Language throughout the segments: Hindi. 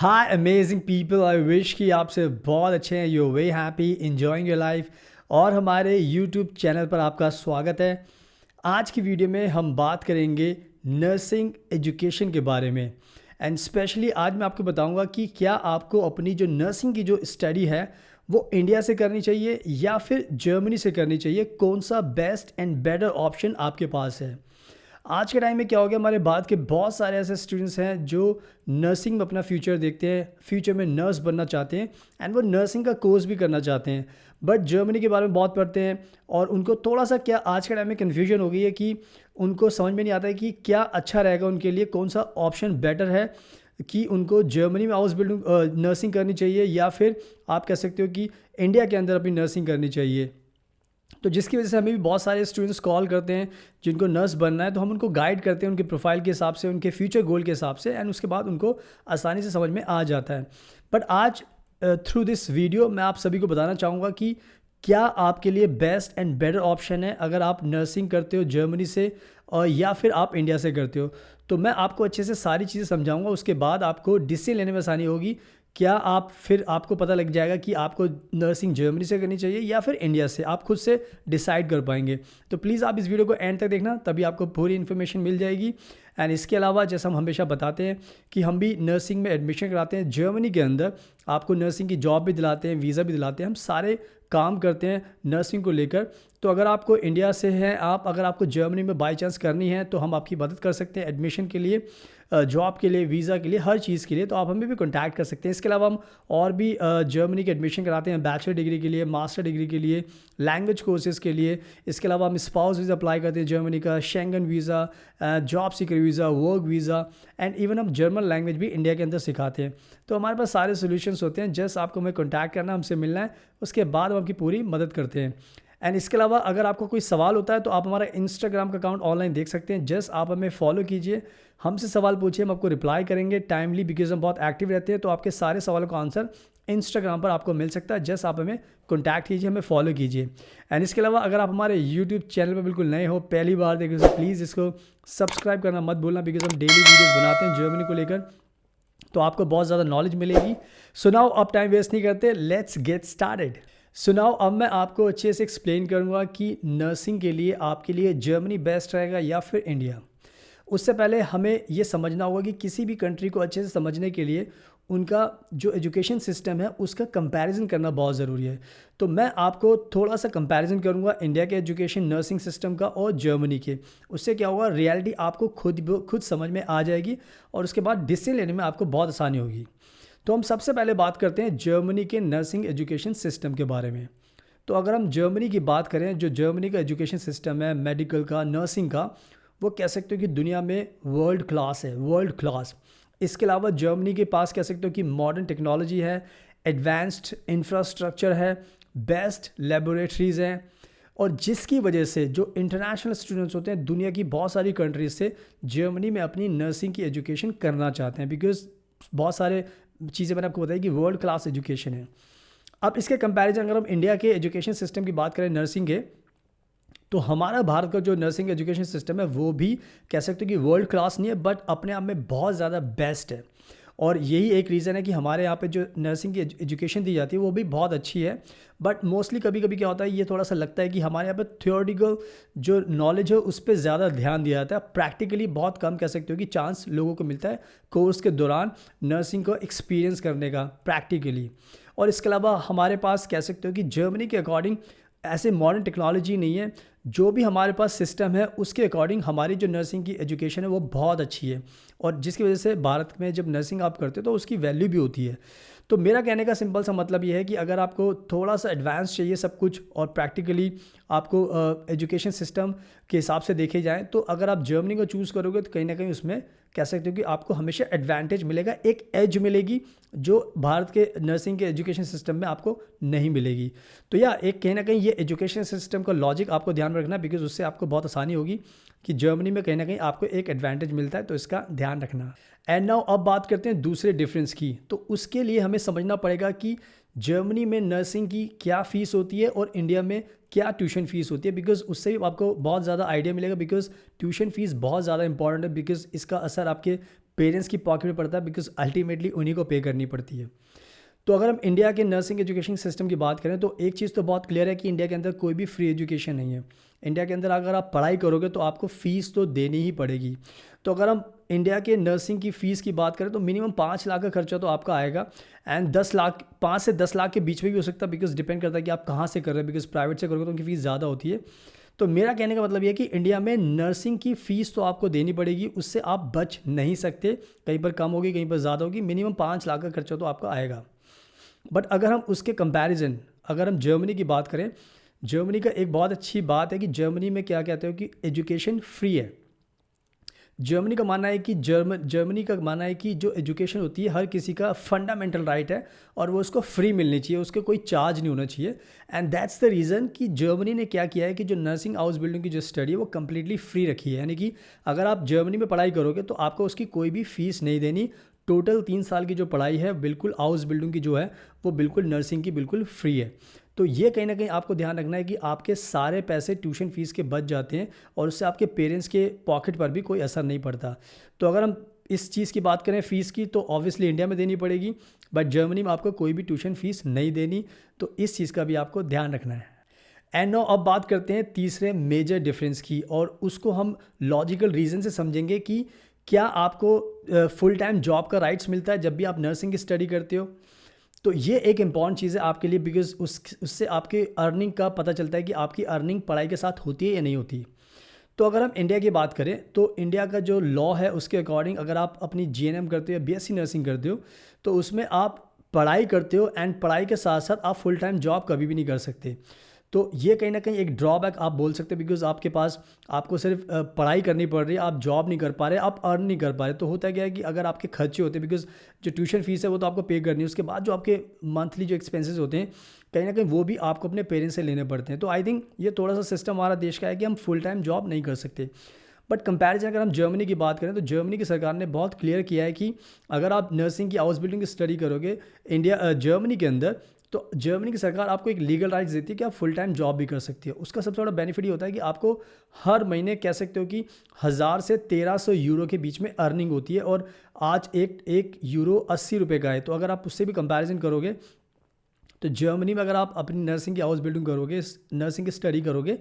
Hi amazing people, I wish कि आप से बहुत अच्छे हैं, you way happy enjoying your life. और हमारे यूट्यूब चैनल पर आपका स्वागत है। आज की वीडियो में हम बात करेंगे नर्सिंग एजुकेशन के बारे में। एंड स्पेशली आज मैं आपको बताऊंगा कि क्या आपको अपनी जो नर्सिंग की जो स्टडी है वो इंडिया से करनी चाहिए या फिर जर्मनी से करनी चाहिए। कौन सा बेस्ट एंड बेटर ऑप्शन आपके पास है। आज के टाइम में क्या हो गया, हमारे बाद के बहुत सारे ऐसे स्टूडेंट्स हैं जो नर्सिंग में अपना फ्यूचर देखते हैं, फ्यूचर में नर्स बनना चाहते हैं एंड वो नर्सिंग का कोर्स भी करना चाहते हैं, बट जर्मनी के बारे में बहुत पढ़ते हैं और उनको थोड़ा सा क्या आज के टाइम में कन्फ्यूजन हो गई है कि उनको समझ में नहीं आता है कि क्या अच्छा रहेगा उनके लिए, कौन सा ऑप्शन बेटर है कि उनको जर्मनी में हाउस बिल्डिंग नर्सिंग करनी चाहिए या फिर आप कह सकते हो कि इंडिया के अंदर अपनी नर्सिंग करनी चाहिए। तो जिसकी वजह से हमें भी बहुत सारे स्टूडेंट्स कॉल करते हैं जिनको नर्स बनना है, तो हम उनको गाइड करते हैं उनके प्रोफाइल के हिसाब से, उनके फ्यूचर गोल के हिसाब से, एंड उसके बाद उनको आसानी से समझ में आ जाता है। बट आज थ्रू दिस वीडियो मैं आप सभी को बताना चाहूँगा कि क्या आपके लिए बेस्ट एंड बेटर ऑप्शन है अगर आप नर्सिंग करते हो जर्मनी से और या फिर आप इंडिया से करते हो। तो मैं आपको अच्छे से सारी चीज़ें समझाऊंगा, उसके बाद आपको डिसीजन लेने में आसानी होगी। क्या आप फिर आपको पता लग जाएगा कि आपको नर्सिंग जर्मनी से करनी चाहिए या फिर इंडिया से, आप खुद से डिसाइड कर पाएंगे। तो प्लीज़ आप इस वीडियो को एंड तक देखना, तभी आपको पूरी इन्फॉर्मेशन मिल जाएगी। एंड इसके अलावा जैसा हम हमेशा बताते हैं कि हम भी नर्सिंग में एडमिशन कराते हैं जर्मनी के अंदर, आपको नर्सिंग की जॉब भी दिलाते हैं, वीज़ा भी दिलाते हैं, हम सारे काम करते हैं नर्सिंग को लेकर। तो अगर आपको इंडिया से हैं आप, अगर आपको जर्मनी में बाई चांस करनी है तो हम आपकी मदद कर सकते हैं एडमिशन के लिए, जॉब के लिए, वीज़ा के लिए, हर चीज़ के लिए। तो आप हमें भी कॉन्टैक्ट कर सकते हैं। इसके अलावा हम और भी जर्मनी के एडमिशन कराते हैं, बैचलर डिग्री के लिए, मास्टर डिग्री के लिए, लैंग्वेज कोर्सेज़ के लिए। इसके अलावा हम स्पाउस वीज़ा अप्लाई करते हैं जर्मनी का, Schengen visa, job seeker visa, work visa, and even हम जर्मन लैंग्वेज भी इंडिया के अंदर सिखाते हैं। तो हमारे पास सारे सोल्यूशंस होते हैं, जस्ट आपको हमें कॉन्टैक्ट करना, हमसे मिलना है, उसके बाद हम आपकी पूरी मदद करते हैं। एंड इसके अलावा अगर आपको कोई सवाल होता है तो आप हमारा इंस्टाग्राम का अकाउंट ऑनलाइन देख सकते हैं, जस्ट आप हमें फॉलो कीजिए, हमसे सवाल पूछिए, हम आपको रिप्लाई करेंगे टाइमली, बिकॉज हम बहुत एक्टिव रहते हैं। तो आपके सारे सवालों का आंसर इंस्टाग्राम पर आपको मिल सकता है, जस्ट आप हमें कॉन्टैक्ट कीजिए, हमें फॉलो कीजिए। एंड इसके अलावा अगर आप हमारे यूट्यूब चैनल पर बिल्कुल नए हो, पहली बार देखें, तो प्लीज़ इसको सब्सक्राइब करना मत भूलना, बिकॉज हम डेली वीडियोज़ बनाते हैं जर्मनी को लेकर, तो आपको बहुत ज़्यादा नॉलेज मिलेगी। सो नाउ अब टाइम वेस्ट नहीं करते, let's get started. So now अब मैं आपको अच्छे से एक्सप्लेन करूँगा कि नर्सिंग के लिए आपके लिए जर्मनी बेस्ट रहेगा या फिर इंडिया। उससे पहले हमें ये समझना होगा कि किसी भी कंट्री को अच्छे से समझने के लिए उनका जो एजुकेशन सिस्टम है उसका कंपैरिजन करना बहुत ज़रूरी है। तो मैं आपको थोड़ा सा कंपैरिजन करूंगा इंडिया के एजुकेशन नर्सिंग सिस्टम का और जर्मनी के। उससे क्या होगा, रियलिटी आपको खुद समझ में आ जाएगी और उसके बाद डिसीजन लेने में आपको बहुत आसानी होगी। तो हम सबसे पहले बात करते हैं जर्मनी के नर्सिंग एजुकेशन सिस्टम के बारे में। तो अगर हम जर्मनी की बात करें, जो जर्मनी का एजुकेशन सिस्टम है मेडिकल का, नर्सिंग का, वो कह सकते हो कि दुनिया में वर्ल्ड क्लास है, वर्ल्ड क्लास। इसके अलावा जर्मनी के पास कह सकते हो कि मॉडर्न टेक्नोलॉजी है, एडवांस्ड इंफ्रास्ट्रक्चर है, बेस्ट लेबोरेटरीज़ हैं, और जिसकी वजह से जो इंटरनेशनल स्टूडेंट्स होते हैं दुनिया की बहुत सारी कंट्रीज से जर्मनी में अपनी नर्सिंग की एजुकेशन करना चाहते हैं, बिकॉज बहुत सारे चीज़ें मैंने आपको बताई कि वर्ल्ड क्लास एजुकेशन है। अब इसके कंपैरिजन अगर हम इंडिया के एजुकेशन सिस्टम की बात करें नर्सिंग के, तो हमारा भारत का जो नर्सिंग एजुकेशन सिस्टम है वो भी कह सकते हो कि वर्ल्ड क्लास नहीं है, बट अपने आप में बहुत ज़्यादा बेस्ट है। और यही एक रीज़न है कि हमारे यहाँ पे जो नर्सिंग की एजुकेशन दी जाती है वो भी बहुत अच्छी है। बट मोस्टली कभी कभी क्या होता है, ये थोड़ा सा लगता है कि हमारे यहाँ पे थ्योरेटिकल जो नॉलेज है उस पर ज़्यादा ध्यान दिया जाता है, प्रैक्टिकली बहुत कम कह सकते हो कि चांस लोगों को मिलता है कोर्स के दौरान नर्सिंग को एक्सपीरियंस करने का प्रैक्टिकली। और इसके अलावा हमारे पास कह सकते हो कि जर्मनी के अकॉर्डिंग ऐसे मॉडर्न टेक्नोलॉजी नहीं है, जो भी हमारे पास सिस्टम है उसके अकॉर्डिंग हमारी जो नर्सिंग की एजुकेशन है वो बहुत अच्छी है, और जिसकी वजह से भारत में जब नर्सिंग आप करते हो तो उसकी वैल्यू भी होती है। तो मेरा कहने का सिंपल सा मतलब ये है कि अगर आपको थोड़ा सा एडवांस चाहिए सब कुछ और प्रैक्टिकली आपको एजुकेशन सिस्टम के हिसाब से देखे जाएँ, तो अगर आप जर्मनी को चूज़ करोगे तो कहीं ना कहीं उसमें कह सकते हो कि आपको हमेशा एडवांटेज मिलेगा, एक एज मिलेगी जो भारत के नर्सिंग के एजुकेशन सिस्टम में आपको नहीं मिलेगी। तो या एक कहीं ना कहीं ये एजुकेशन सिस्टम का लॉजिक आपको ध्यान में रखना, बिकॉज उससे आपको बहुत आसानी होगी कि जर्मनी में कहीं ना कहीं आपको एक एडवांटेज मिलता है, तो इसका ध्यान रखना। एंड नाउ अब बात करते हैं दूसरे डिफरेंस की। तो उसके लिए हमें समझना पड़ेगा कि जर्मनी में नर्सिंग की क्या फ़ीस होती है और इंडिया में क्या ट्यूशन फ़ीस होती है, बिकॉज उससे आपको बहुत ज़्यादा आइडिया मिलेगा, बिकॉज ट्यूशन फ़ीस बहुत ज़्यादा इंपॉर्टेंट है, बिकॉज इसका असर आपके पेरेंट्स की पॉकेट में पड़ता है, बिकॉज अल्टीमेटली उन्हीं को पे करनी पड़ती है। तो अगर हम इंडिया के नर्सिंग एजुकेशन सिस्टम की बात करें तो एक चीज़ तो बहुत क्लियर है कि इंडिया के अंदर कोई भी फ्री एजुकेशन नहीं है। इंडिया के अंदर अगर आप पढ़ाई करोगे तो आपको फ़ीस तो देनी ही पड़ेगी। तो अगर हम इंडिया के नर्सिंग की फ़ीस की बात करें तो मिनिमम 5 लाख का खर्चा तो आपका आएगा, एंड 10 लाख, 5 से 10 लाख के बीच में भी हो सकता है, बिकॉज डिपेंड करता है कि आप कहाँ से कर रहे हैं। बिकॉज प्राइवेट से करोगे तो उनकी फ़ीस ज़्यादा होती है। तो मेरा कहने का मतलब ये है कि इंडिया में नर्सिंग की फ़ीस तो आपको देनी पड़ेगी, उससे आप बच नहीं सकते। कहीं पर कम होगी, कहीं पर ज़्यादा होगी, मिनिमम 5 लाख का खर्चा तो आपका आएगा। बट अगर हम उसके कंपैरिजन, अगर हम जर्मनी की बात करें, जर्मनी का एक बहुत अच्छी बात है कि जर्मनी में क्या कहते हो कि एजुकेशन फ्री है। जर्मनी का मानना है कि जर्मनी का मानना है कि जो एजुकेशन होती है हर किसी का फंडामेंटल राइट है और वो उसको फ्री मिलनी चाहिए, उसको कोई चार्ज नहीं होना चाहिए। एंड दैट्स द रीज़न कि जर्मनी ने क्या किया है कि जो नर्सिंग हाउस बिल्डिंग की जो स्टडी है वो कम्प्लीटली फ्री रखी है। यानी कि अगर आप जर्मनी में पढ़ाई करोगे तो आपको उसकी कोई भी फ़ीस नहीं देनी। टोटल 3 साल की जो पढ़ाई है बिल्कुल हाउस बिल्डिंग की जो है वो बिल्कुल नर्सिंग की बिल्कुल फ्री है। तो ये कहीं ना कहीं आपको ध्यान रखना है कि आपके सारे पैसे ट्यूशन फीस के बच जाते हैं और उससे आपके पेरेंट्स के पॉकेट पर भी कोई असर नहीं पड़ता। तो अगर हम इस चीज़ की बात करें फ़ीस की, तो ऑब्वियसली इंडिया में देनी पड़ेगी, बट जर्मनी में आपको कोई भी ट्यूशन फ़ीस नहीं देनी। तो इस चीज़ का भी आपको ध्यान रखना है। एंड नाउ अब बात करते हैं तीसरे मेजर डिफरेंस की, और उसको हम लॉजिकल रीज़न से समझेंगे कि क्या आपको फुल टाइम जॉब का राइट्स मिलता है जब भी आप नर्सिंग की स्टडी करते हो। तो ये एक इम्पॉर्टेंट चीज़ है आपके लिए, बिकॉज उससे आपके अर्निंग का पता चलता है कि आपकी अर्निंग पढ़ाई के साथ होती है या नहीं होती। तो अगर हम इंडिया की बात करें तो इंडिया का जो लॉ है उसके अकॉर्डिंग अगर आप अपनी जीएनएम करते हो या बीएससी नर्सिंग करते हो तो उसमें आप पढ़ाई करते हो, एंड पढ़ाई के साथ साथ आप फुल टाइम जॉब कभी भी नहीं कर सकते। तो ये कहीं ना कहीं एक ड्रॉबैक आप बोल सकते हो, बिकॉज आपके पास आपको सिर्फ पढ़ाई करनी पड़ रही है, आप जॉब नहीं कर पा रहे, आप अर्न नहीं कर पा रहे। तो होता क्या है कि अगर आपके खर्चे होते हैं, बिकॉज जो ट्यूशन फीस है वो तो आपको पे करनी है, उसके बाद जो आपके मंथली जो एक्सपेंसेस होते हैं कहीं ना कहीं वो भी आपको अपने पेरेंट्स से लेने पड़ते हैं। तो आई थिंक ये थोड़ा सा सिस्टम हमारा देश का है कि हम फुल टाइम जॉब नहीं कर सकते। बट कंपैरिजन अगर हम जर्मनी की बात करें तो जर्मनी की सरकार ने बहुत क्लियर किया है कि अगर आप नर्सिंग की हाउस बिल्डिंग की स्टडी करोगे जर्मनी के अंदर, तो जर्मनी की सरकार आपको एक लीगल राइट्स देती है कि आप फुल टाइम जॉब भी कर सकती हो। उसका सबसे बड़ा बेनिफिट ये होता है कि आपको हर महीने कह सकते हो कि 1000 से 1300 यूरो के बीच में अर्निंग होती है, और आज एक यूरो 80 रुपये का है। तो अगर आप उससे भी कंपैरिजन करोगे तो जर्मनी में अगर आप अपनी नर्सिंग की हाउस बिल्डिंग करोगे, नर्सिंग की स्टडी करोगे,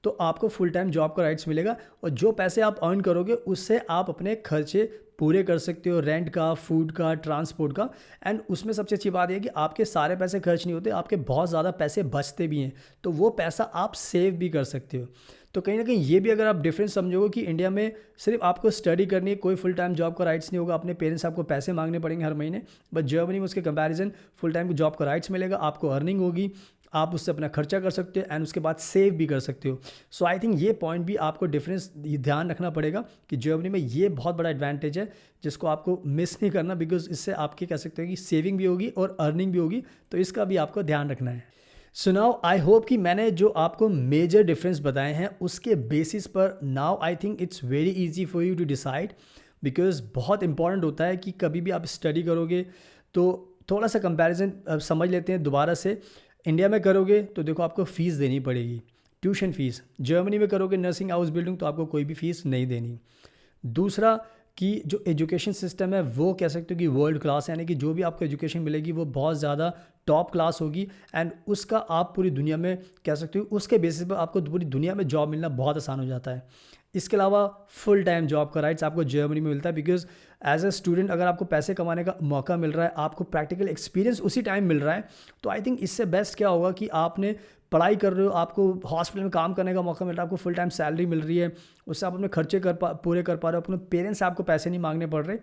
तो आपको फुल टाइम जॉब का राइट्स मिलेगा, और जो पैसे आप अर्न करोगे उससे आप अपने खर्चे पूरे कर सकते हो, रेंट का, फूड का, ट्रांसपोर्ट का। एंड उसमें सबसे अच्छी बात यह है कि आपके सारे पैसे खर्च नहीं होते, आपके बहुत ज़्यादा पैसे बचते भी हैं, तो वो पैसा आप सेव भी कर सकते हो। तो कहीं ना कहीं ये भी अगर आप डिफरेंस समझोगे कि इंडिया में सिर्फ आपको स्टडी करनी है, कोई फुल टाइम जॉब का राइट्स नहीं होगा, अपने पेरेंट्स आपको पैसे मांगने पड़ेंगे हर महीने। बट जर्मनी में उसके कंपैरिजन फुल टाइम जॉब का राइट्स मिलेगा, आपको अर्निंग होगी, आप उससे अपना खर्चा कर सकते हो, एंड उसके बाद सेव भी कर सकते हो। सो आई थिंक ये पॉइंट भी आपको डिफरेंस ध्यान रखना पड़ेगा कि जर्मनी में ये बहुत बड़ा एडवांटेज है जिसको आपको मिस नहीं करना, बिकॉज इससे आपके कह सकते हो कि सेविंग भी होगी और अर्निंग भी होगी। तो इसका भी आपको ध्यान रखना है। सो नाउ आई होप कि मैंने जो आपको मेजर डिफरेंस बताए हैं उसके बेसिस पर now I think it's very easy for you to decide, because बहुत इंपॉर्टेंट होता है कि कभी भी आप स्टडी करोगे तो थोड़ा सा कंपैरिजन समझ लेते हैं दोबारा से। इंडिया में करोगे तो देखो आपको फ़ीस देनी पड़ेगी, ट्यूशन फ़ीस। जर्मनी में करोगे नर्सिंग हाउस बिल्डिंग तो आपको कोई भी फ़ीस नहीं देनी। दूसरा कि जो एजुकेशन सिस्टम है वो कह सकते हो कि वर्ल्ड क्लास है, यानी कि जो भी आपको एजुकेशन मिलेगी वो बहुत ज़्यादा टॉप क्लास होगी, एंड उसका आप पूरी दुनिया में कह सकते हो उसके बेसिस पर आपको पूरी दुनिया में जॉब मिलना बहुत आसान हो जाता है। इसके अलावा फुल टाइम जॉब का राइट्स आपको जर्मनी में मिलता है, बिकॉज एज ए स्टूडेंट अगर आपको पैसे कमाने का मौका मिल रहा है, आपको प्रैक्टिकल एक्सपीरियंस उसी टाइम मिल रहा है, तो आई थिंक इससे बेस्ट क्या होगा कि आपने पढ़ाई कर रहे हो, आपको हॉस्पिटल में काम करने का मौका मिल रहा है, आपको फुल टाइम सैलरी मिल रही है, उससे आप अपने खर्चे पूरे कर पा रहे हो, अपने पेरेंट्स से आपको पैसे नहीं मांगने पड़ रहे।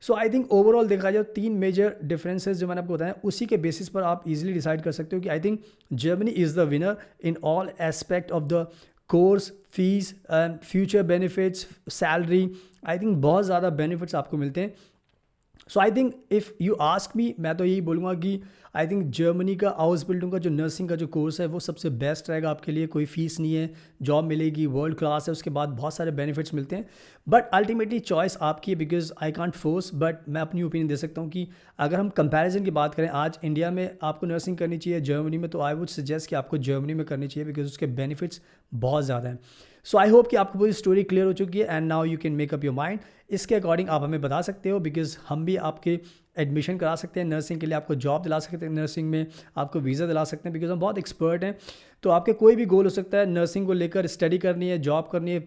सो आई थिंक ओवरऑल देखा जाए 3 मेजर डिफरेंसेस जो मैंने आपको बताया उसी के बेसिस पर आप इजीली डिसाइड कर सकते हो कि I think Germany is the winner in all aspect of the course, fees and future benefits, salary. I think बहुत ज़्यादा बेनिफिट्स आपको मिलते हैं। So I think if you ask me, मैं तो यही बोलूँगा कि आई थिंक जर्मनी का हाउस बिल्डिंग का जो नर्सिंग का जो कोर्स है वो सबसे बेस्ट रहेगा आपके लिए। कोई फीस नहीं है, जॉब मिलेगी, वर्ल्ड क्लास है, उसके बाद बहुत सारे बेनिफिट्स मिलते हैं। बट अल्टीमेटली चॉइस आपकी है, because I can't force, but मैं अपनी ओपिनियन दे सकता हूँ कि अगर हम कंपैरिजन की बात करें, आज इंडिया में आपको नर्सिंग करनी चाहिए जर्मनी में, तो आई वुड सजेस्ट कि आपको जर्मनी में करनी चाहिए, बिकॉज उसके बेनिफिट्स बहुत ज़्यादा हैं। सो आई होप कि आपको पूरी स्टोरी क्लियर हो चुकी है and now you can make up your mind. इसके अकॉर्डिंग आप हमें बता सकते हो, बिकॉज हम भी आपके एडमिशन करा सकते हैं नर्सिंग के लिए, आपको जॉब दिला सकते हैं नर्सिंग में, आपको वीज़ा दिला सकते हैं, बिकॉज हम बहुत एक्सपर्ट हैं। तो आपके कोई भी गोल हो सकता है, नर्सिंग को लेकर स्टडी करनी है, जॉब करनी है,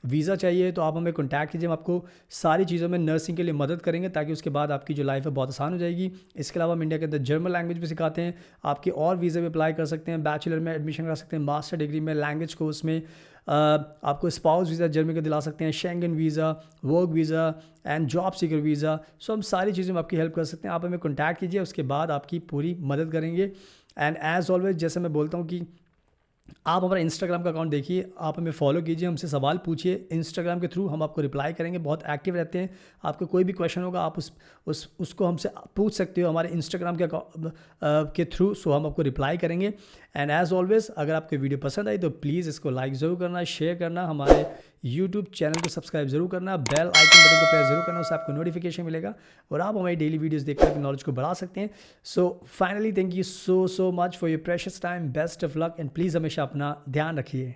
वीज़ा चाहिए, तो आप हमें कॉन्टैक्ट कीजिए। हम आपको सारी चीज़ों में नर्सिंग के लिए मदद करेंगे ताकि उसके बाद आपकी जो लाइफ है बहुत आसान हो जाएगी। इसके अलावा हम इंडिया के अंदर जर्मन लैंग्वेज भी सिखाते हैं, आपके और वीज़े में अप्लाई कर सकते हैं, बैचलर में एडमिशन करा सकते हैं, मास्टर डिग्री में, लैंग्वेज कोर्स में, आपको स्पाउस वीज़ा जर्मनी का दिला सकते हैं, Schengen visa, work visa and job seeker visa. So हम सारी चीज़ों में आपकी हेल्प कर सकते हैं। आप हमें कॉन्टैक्ट कीजिए, उसके बाद आपकी पूरी मदद करेंगे। एंड एज़ ऑलवेज जैसे मैं बोलता हूँ कि आप हमारा इंस्टाग्राम का अकाउंट देखिए, आप हमें फॉलो कीजिए, हमसे सवाल पूछिए, इंस्टाग्राम के थ्रू हम आपको रिप्लाई करेंगे, बहुत एक्टिव रहते हैं। आपको कोई भी क्वेश्चन होगा आप उसको हमसे पूछ सकते हो हमारे इंस्टाग्राम के थ्रू। सो हम आपको रिप्लाई करेंगे। एंड एज़ ऑलवेज अगर आपको वीडियो पसंद आई तो प्लीज़ इसको लाइक ज़रूर करना, शेयर करना, हमारे यूट्यूब चैनल को सब्सक्राइब जरूर करना, बेल आइकन बटन को प्रेस जरूर करना, उससे आपको नोटिफिकेशन मिलेगा और आप हमारी डेली वीडियोस देखकर अपनी नॉलेज को बढ़ा सकते हैं। So finally thank you so much for your precious time, best of luck and please हमेशा अपना ध्यान रखिए।